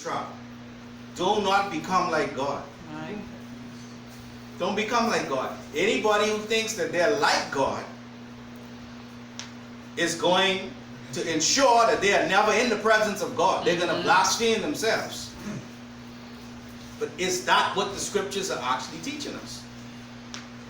trap. Do not become like God. My Don't become like God. Anybody who thinks that they're like God is going to ensure that they are never in the presence of God. They're going to blaspheme themselves. But is that what the scriptures are actually teaching us?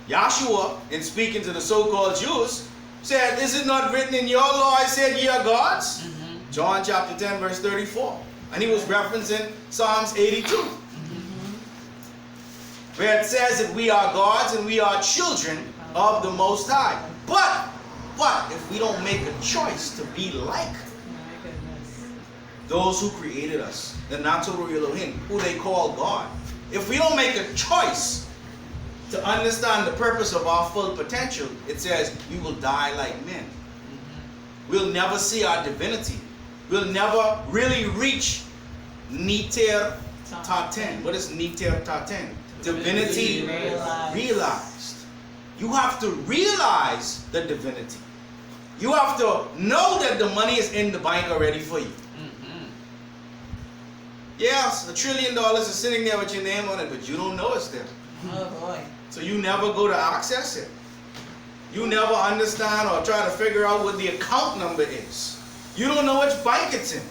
Yahshua, in speaking to the so-called Jews, said, is it not written in your law, I said, ye are gods? John chapter 10, verse 34. And he was referencing Psalms 82. Where it says that we are gods and we are children of the Most High. But if we don't make a choice to be like those who created us, the natural Elohim, who they call God, if we don't make a choice to understand the purpose of our full potential, it says we will die like men. We'll never see our divinity. We'll never really reach Niter Taten. What is Niter Taten? Divinity realized. You have to realize the divinity. You have to know that the money is in the bank already for you. Yes, $1 trillion is sitting there with your name on it, but you don't know it's there. Oh boy. So you never go to access it. You never understand or try to figure out what the account number is. You don't know which bank it's in.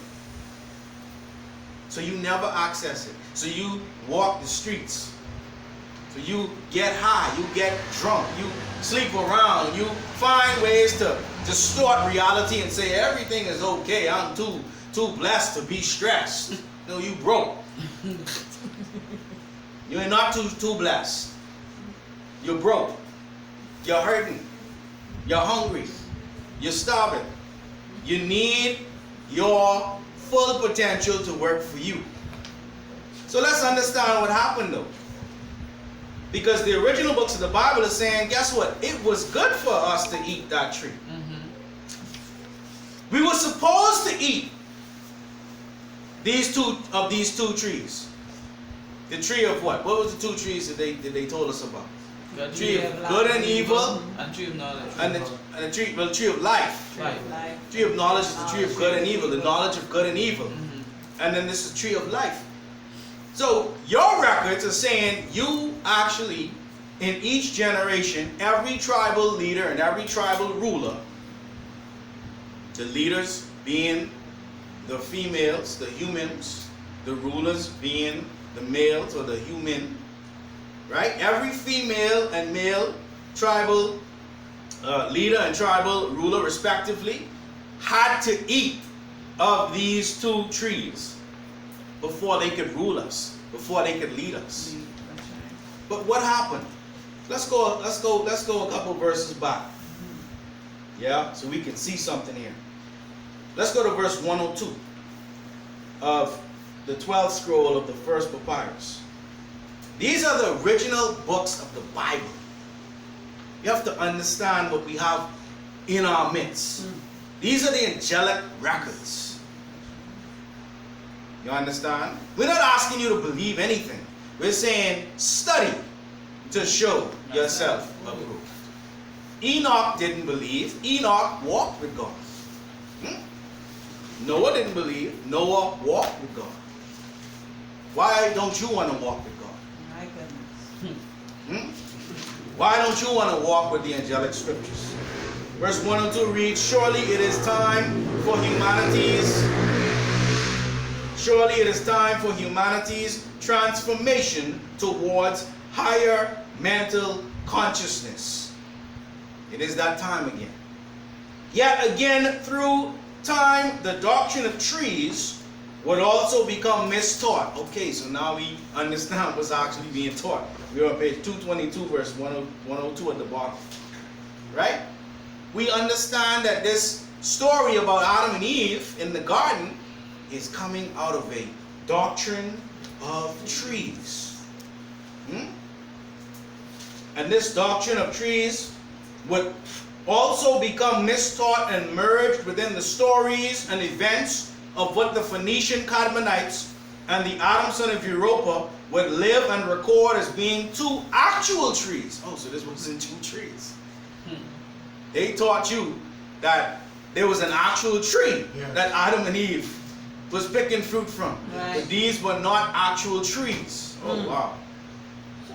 So you never access it. So you walk the streets. So you get high, you get drunk, you sleep around, you find ways to distort reality and say everything is okay. I'm too blessed to be stressed. No, you broke. You're not too blessed. You're broke. You're hurting. You're hungry. You're starving. You need your full potential to work for you. So let's understand what happened though. Because the original books of the Bible are saying, guess what? It was good for us to eat that tree. We were supposed to eat these two trees. The tree of what? What was the two trees that they told us about? The tree of good and evil, and tree of knowledge. and the tree of life. Life. Tree of knowledge is the tree of good and evil, the knowledge of good and evil. And then this is the tree of life. So your records are saying you actually, in each generation, every tribal leader and every tribal ruler, the leaders being the females, the humans, the rulers being the males or the human, right? Every female and male tribal leader and tribal ruler respectively had to eat of these two trees before they could rule us, before they could lead us. But what happened? Let's go a couple verses back. Yeah, so we can see something here. Let's go to verse 102 of the 12th scroll of the first papyrus. These are the original books of the Bible. You have to understand what we have in our midst. These are the angelic records. You understand? We're not asking you to believe anything. We're saying study to show yourself approved. Enoch didn't believe. Enoch walked with God. Noah didn't believe. Noah walked with God. Why don't you want to walk with God? My goodness. Why don't you want to walk with the angelic scriptures? Verse 1 and 2 reads, surely it is time for humanity's transformation towards higher mental consciousness. It is that time again. Yet again, through time, the doctrine of trees would also become mistaught. Okay, so now we understand what's actually being taught. We're on page 222, verse 102 at the bottom. Right? We understand that this story about Adam and Eve in the garden is coming out of a doctrine of trees. And this doctrine of trees would also become mistaught and merged within the stories and events of what the Phoenician Cadmonites and the Adam son of Europa would live and record as being two actual trees. Oh, so this wasn't two trees. They taught you that there was an actual tree that Adam and Eve was picking fruit from. Right. But these were not actual trees. Oh wow.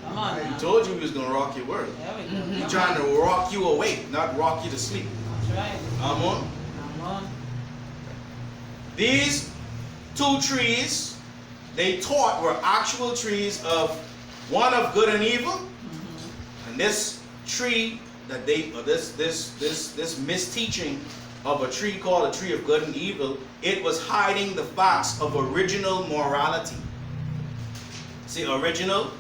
Come on He now. told you he was going to rock your world. There we go. He's Come trying on. to rock you awake, not rock you to sleep. That's right. Amen. Come on. These two trees, they taught were actual trees of one of good and evil, and this tree that they, or this misteaching of a tree called a tree of good and evil, it was hiding the facts of original morality. See, original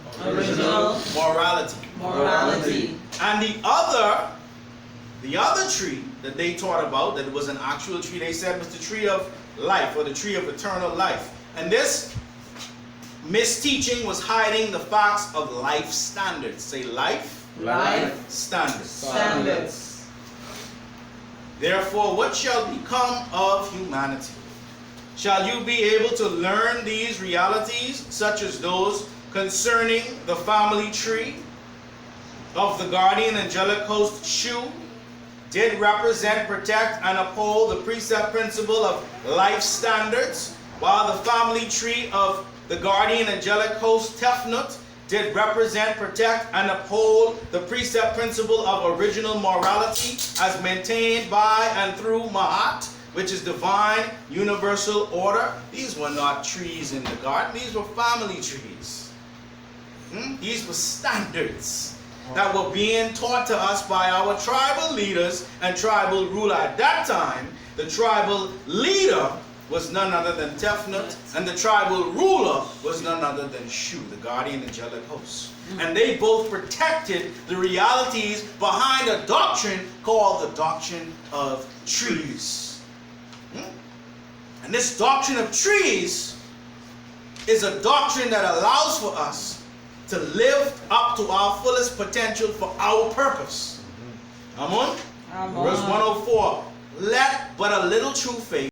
morality. Morality. And the other tree that they taught about, that was an actual tree, they said was the tree of life, or the tree of eternal life. And this misteaching was hiding the facts of life standards. Say life standards. Standards. Therefore, what shall become of humanity? Shall you be able to learn these realities, such as those concerning the family tree of the guardian angelic host Shu, did represent, protect, and uphold the precept principle of life standards, while the family tree of the guardian angelic host Tefnut did represent, protect, and uphold the precept principle of original morality as maintained by and through Ma'at, which is divine universal order. These were not trees in the garden, these were family trees. These were standards that were being taught to us by our tribal leaders and tribal ruler. At that time, the tribal leader was none other than Tefnut, and the tribal ruler was none other than Shu, the guardian angelic host. And they both protected the realities behind a doctrine called the doctrine of trees. And this doctrine of trees is a doctrine that allows for us to live up to our fullest potential for our purpose. Amen? Verse 104, let but a little true faith